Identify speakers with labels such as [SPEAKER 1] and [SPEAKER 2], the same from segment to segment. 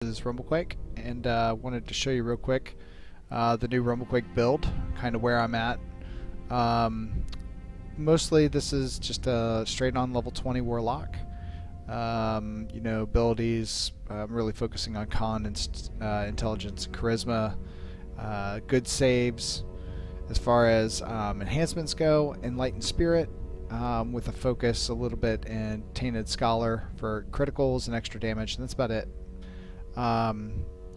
[SPEAKER 1] This is Rumblequake, and wanted to show you real quick the new Rumblequake build, kind of where I'm at. Mostly this is just a straight on level 20 Warlock. You know, abilities, I'm really focusing on con and intelligence and charisma, good saves. As far as enhancements go, Enlightened Spirit, with a focus a little bit in Tainted Scholar for criticals and extra damage, and that's about it.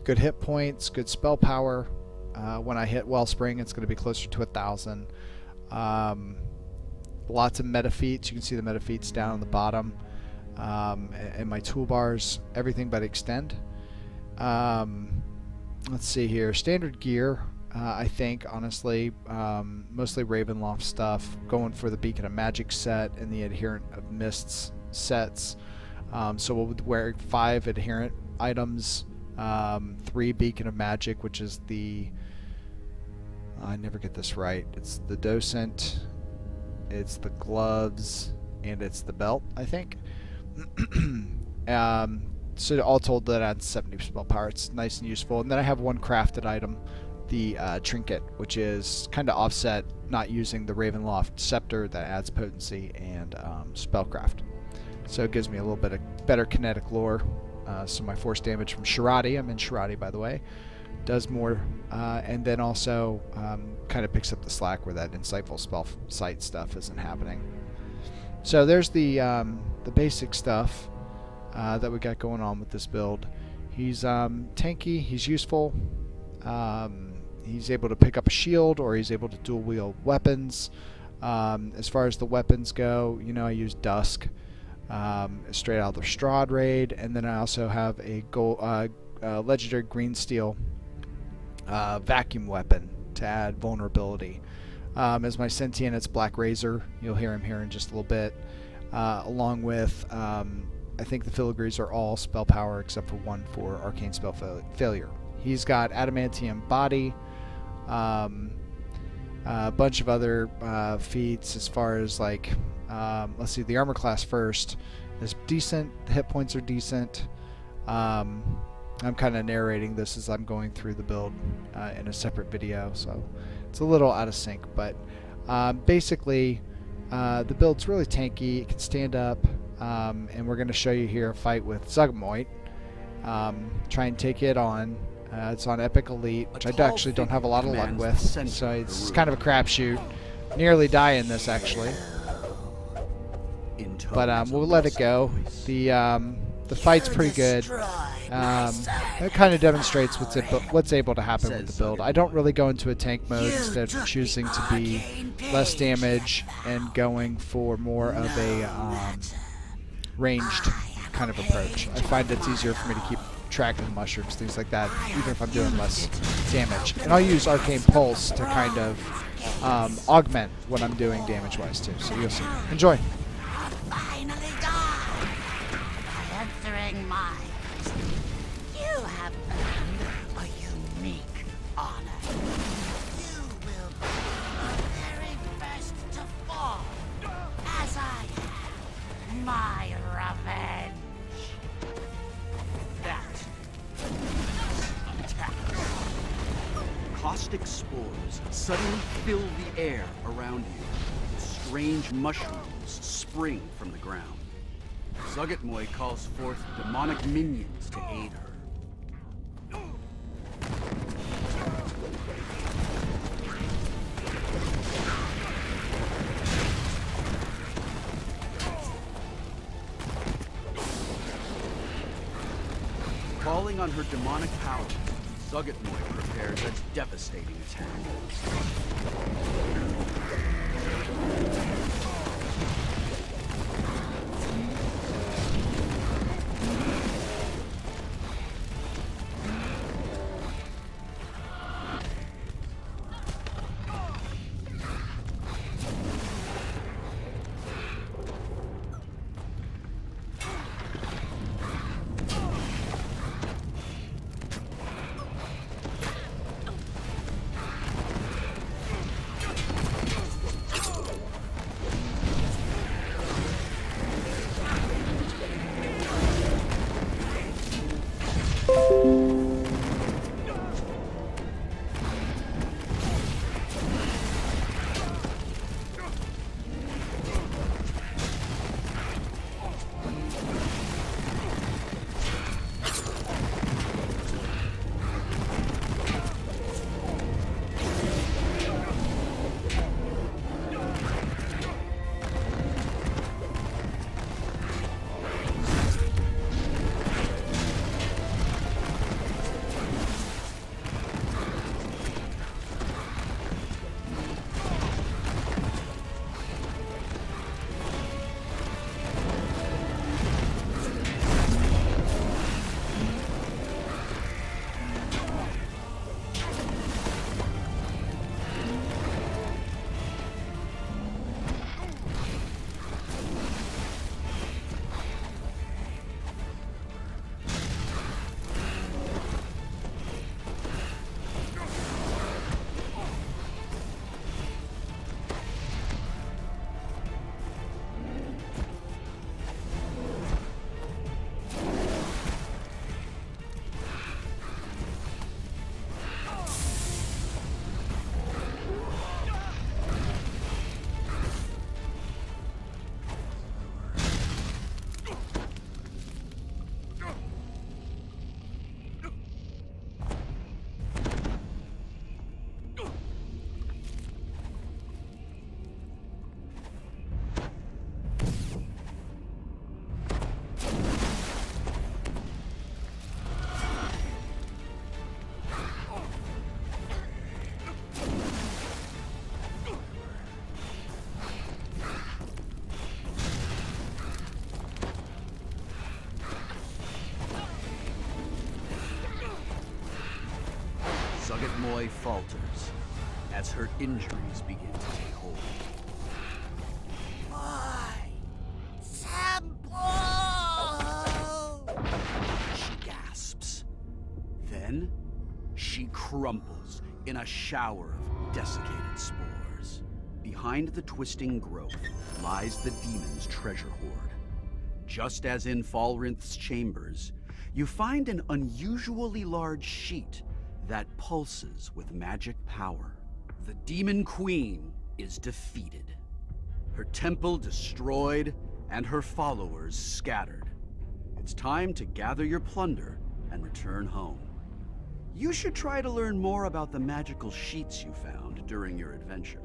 [SPEAKER 1] Good hit points, good spell power. When I hit Wellspring, it's going to be closer to 1,000. Lots of meta feats. You can see the meta feats down on the bottom. And my toolbars, everything but extend. Let's see here. Standard gear, I think, honestly, mostly Ravenloft stuff. Going for the Beacon of Magic set and the Adherent of Mists sets. So we'll wear 5 adherent items, 3 Beacon of Magic, which is the, I never get this right, it's the Docent, it's the gloves, and it's the belt, I think. So all told, that adds 70 spell power. It's nice and useful. And then I have 1 crafted item, the Trinket, which is kind of offset, not using the Ravenloft Scepter that adds potency and spellcraft. So it gives me a little bit of better kinetic lore. So my force damage from Shirati, I'm in Shirati by the way, does more, and then also kind of picks up the slack where that insightful spell sight stuff isn't happening. So there's the basic stuff that we got going on with this build. He's tanky, he's useful, he's able to pick up a shield, or he's able to dual wield weapons. As far as the weapons go, you know, I use Dusk. Straight out of the Strahd raid, and then I also have a legendary green steel vacuum weapon to add vulnerability. As my sentient, it's Black Razor. You'll hear him here in just a little bit. Along with, I think the filigrees are all spell power except for 1 for arcane spell failure. He's got adamantium body, a bunch of other feats as far as like. Let's see, the armor class first is decent. The hit points are decent. I'm kind of narrating this as I'm going through the build in a separate video, so it's a little out of sync. But basically, the build's really tanky. It can stand up, and we're going to show you here a fight with Zuggtmoy. Try and take it on. It's on Epic Elite, which I actually don't have a lot of luck with, so it's kind of a crapshoot. Nearly die in this, actually. But we'll let it go. The fight's pretty good. It kind of demonstrates what's able to happen with the build. I don't really go into a tank mode, instead of choosing to be less damage and going for more of a ranged kind of approach. I find it's easier for me to keep track of the mushrooms, things like that, even if I'm doing less damage. And I'll use Arcane Pulse to kind of augment what I'm doing damage-wise too. So you'll see. Enjoy.
[SPEAKER 2] Finally died by entering mines. You have earned a unique honor. You will be the very first to fall, as I have my revenge.
[SPEAKER 3] That. Caustic spores suddenly fill the air around you. Strange mushrooms spring from the ground. Zuggtmoy calls forth demonic minions to aid her. Calling on her demonic power, Zuggtmoy prepares a devastating attack. Zuggtmoy falters as her injuries begin to take hold.
[SPEAKER 2] Boy! Sample!
[SPEAKER 3] She gasps. Then, she crumples in a shower of desiccated spores. Behind the twisting growth lies the demon's treasure hoard. Just as in Falrinth's chambers, you find an unusually large sheet that pulses with magic power. The Demon Queen is defeated, her temple destroyed, and her followers scattered. It's time to gather your plunder and return home. You should try to learn more about the magical sheets you found during your adventure.